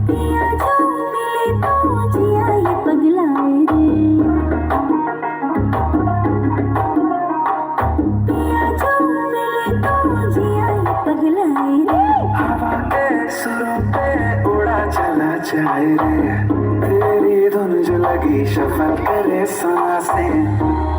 पिया जो मिले तो जिया ये पगलाए रे, पिया जो मिले तो जिया ये पगलाए रे। हवा के सुरों पे उड़ा चला जाए रे, तेरी धुन जो लगी शफल करे सांसें।